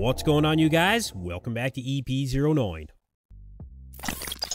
What's going on, you guys? Welcome back to EP09.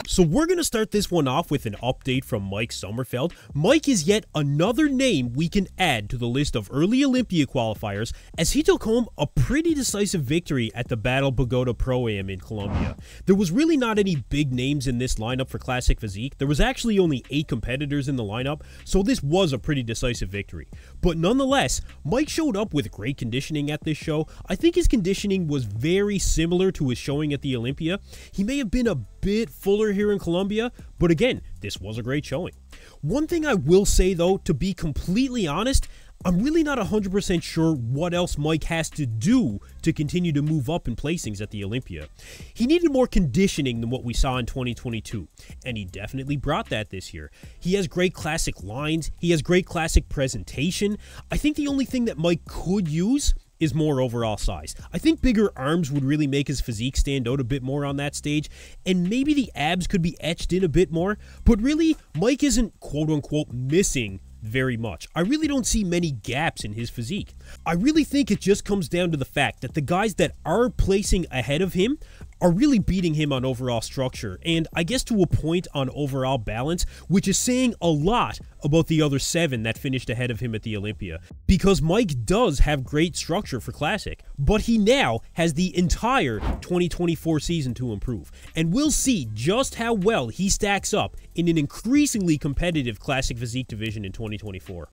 So we're going to start this one off with an update from Mike Sommerfeld. Mike is yet another name we can add to the list of early Olympia qualifiers, as he took home a pretty decisive victory at the Battle Bogota Pro Am in Colombia. There was really not any big names in this lineup for Classic Physique. There was actually only 8 competitors in the lineup, so this was a pretty decisive victory. But nonetheless, Mike showed up with great conditioning at this show. I think his conditioning was very similar to his showing at the Olympia. He may have been a bit fuller here in Colombia, but again, this was a great showing. One thing I will say though, to be completely honest, I'm really not 100% sure what else Mike has to do to continue to move up in placings at the Olympia. He needed more conditioning than what we saw in 2022, and he definitely brought that this year. He has great classic lines, he has great classic presentation. I think the only thing that Mike could use is more overall size. I think bigger arms would really make his physique stand out a bit more on that stage, and maybe the abs could be etched in a bit more, but really, Mike isn't quote-unquote missing very much. I really don't see many gaps in his physique. I really think it just comes down to the fact that the guys that are placing ahead of him are really beating him on overall structure, and I guess to a point on overall balance, which is saying a lot about the other 7 that finished ahead of him at the Olympia. Because Mike does have great structure for Classic, but he now has the entire 2024 season to improve, and we'll see just how well he stacks up in an increasingly competitive Classic Physique division in 2024.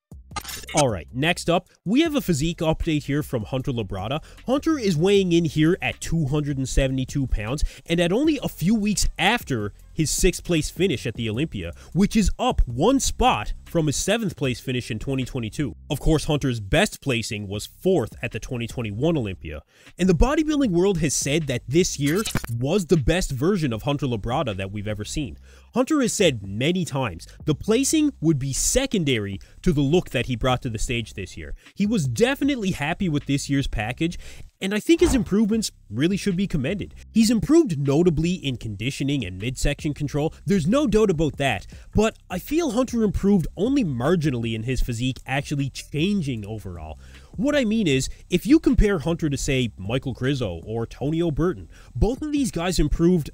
Alright, next up, we have a physique update here from Hunter Labrada. Hunter is weighing in here at 272 pounds, and at only a few weeks after his 6th place finish at the Olympia, which is up 1 spot from his 7th place finish in 2022. Of course, Hunter's best placing was 4th at the 2021 Olympia, and the bodybuilding world has said that this year was the best version of Hunter Labrada that we've ever seen. Hunter has said many times the placing would be secondary to the look that he brought to the stage this year. He was definitely happy with this year's package, and I think his improvements really should be commended. He's improved notably in conditioning and midsection control, there's no doubt about that, but I feel Hunter improved only marginally in his physique actually changing overall. What I mean is, if you compare Hunter to, say, Michael Grizzo or Tony O'Burton, both of these guys improved,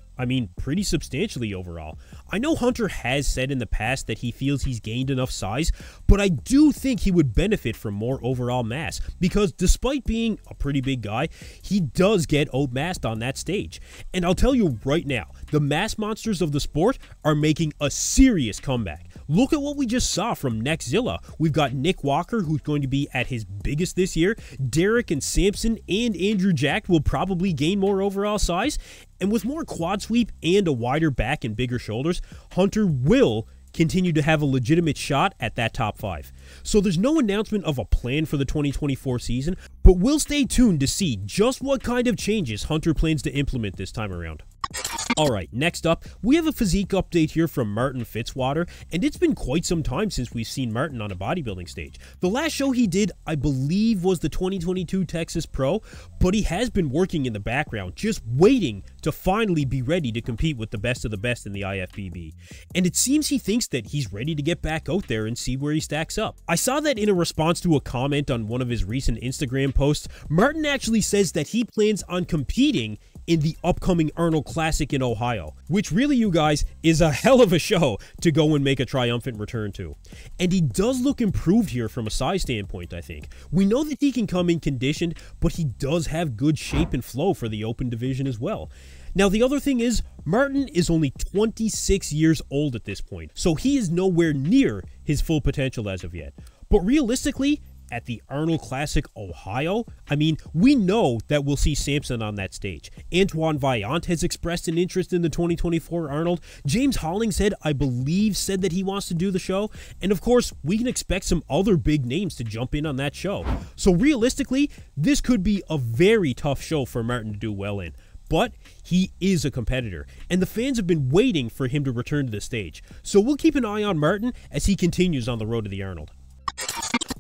pretty substantially overall. I know Hunter has said in the past that he feels he's gained enough size, but I do think he would benefit from more overall mass, because despite being a pretty big guy, he does get outmassed on that stage. And I'll tell you right now, the mass monsters of the sport are making a serious comeback. Look at what we just saw from Nextzilla. We've got Nick Walker, who's going to be at his biggest this year. Derek and Sampson and Andrew Jack will probably gain more overall size. And with more quad sweep and a wider back and bigger shoulders, Hunter will continue to have a legitimate shot at that top 5. So there's no announcement of a plan for the 2024 season, but we'll stay tuned to see just what kind of changes Hunter plans to implement this time around. Alright, next up, we have a physique update here from Martin Fitzwater, and it's been quite some time since we've seen Martin on a bodybuilding stage. The last show he did, I believe, was the 2022 Texas Pro, but he has been working in the background, just waiting to finally be ready to compete with the best of the best in the IFBB. And it seems he thinks that he's ready to get back out there and see where he stacks up. I saw that in a response to a comment on one of his recent Instagram posts, Martin actually says that he plans on competing in the upcoming Arnold Classic in Ohio, which really, you guys, is a hell of a show to go and make a triumphant return to. And he does look improved here from a size standpoint, I think. We know that he can come in conditioned, but he does have good shape and flow for the open division as well. Now, the other thing is, Martin is only 26 years old at this point, so he is nowhere near his full potential as of yet. But realistically, at the Arnold Classic Ohio, we know that we'll see Sampson on that stage. Antoine Vaillant has expressed an interest in the 2024 Arnold. James Hollingshead, I believe, said that he wants to do the show. And of course, we can expect some other big names to jump in on that show. So realistically, this could be a very tough show for Martin to do well in. But he is a competitor, and the fans have been waiting for him to return to the stage. So we'll keep an eye on Martin as he continues on the road to the Arnold.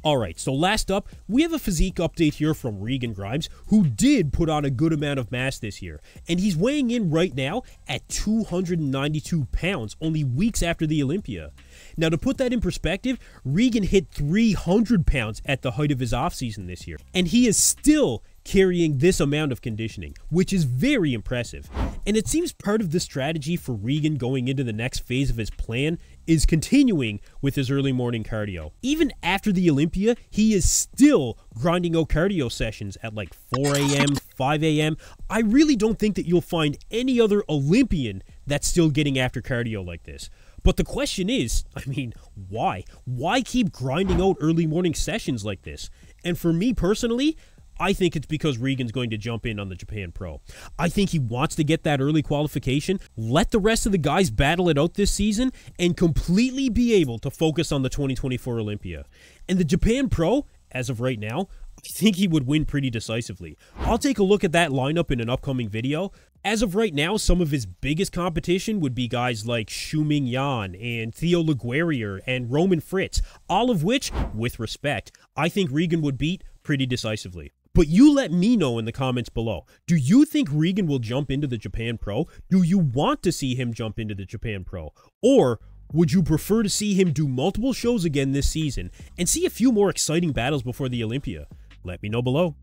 Alright, so last up, we have a physique update here from Regan Grimes, who did put on a good amount of mass this year, and he's weighing in right now at 292 pounds, only weeks after the Olympia. Now, to put that in perspective, Regan hit 300 pounds at the height of his offseason this year, and he is still carrying this amount of conditioning, which is very impressive. And it seems part of the strategy for Regan going into the next phase of his plan is continuing with his early morning cardio. Even after the Olympia, he is still grinding out cardio sessions at like 4 a.m., 5 a.m. I really don't think that you'll find any other Olympian that's still getting after cardio like this. But the question is, I mean, why? Why keep grinding out early morning sessions like this? And for me personally, I think it's because Regan's going to jump in on the Japan Pro. I think he wants to get that early qualification, let the rest of the guys battle it out this season, and completely be able to focus on the 2024 Olympia. And the Japan Pro, as of right now, I think he would win pretty decisively. I'll take a look at that lineup in an upcoming video. As of right now, some of his biggest competition would be guys like Shuming Yan and Theo Laguerrier and Roman Fritz, all of which, with respect, I think Regan would beat pretty decisively. But you let me know in the comments below. Do you think Regan will jump into the Japan Pro? Do you want to see him jump into the Japan Pro? Or would you prefer to see him do multiple shows again this season and see a few more exciting battles before the Olympia? Let me know below.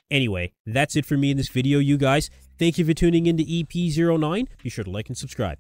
Anyway, that's it for me in this video, you guys. Thank you for tuning in to EP09. Be sure to like and subscribe.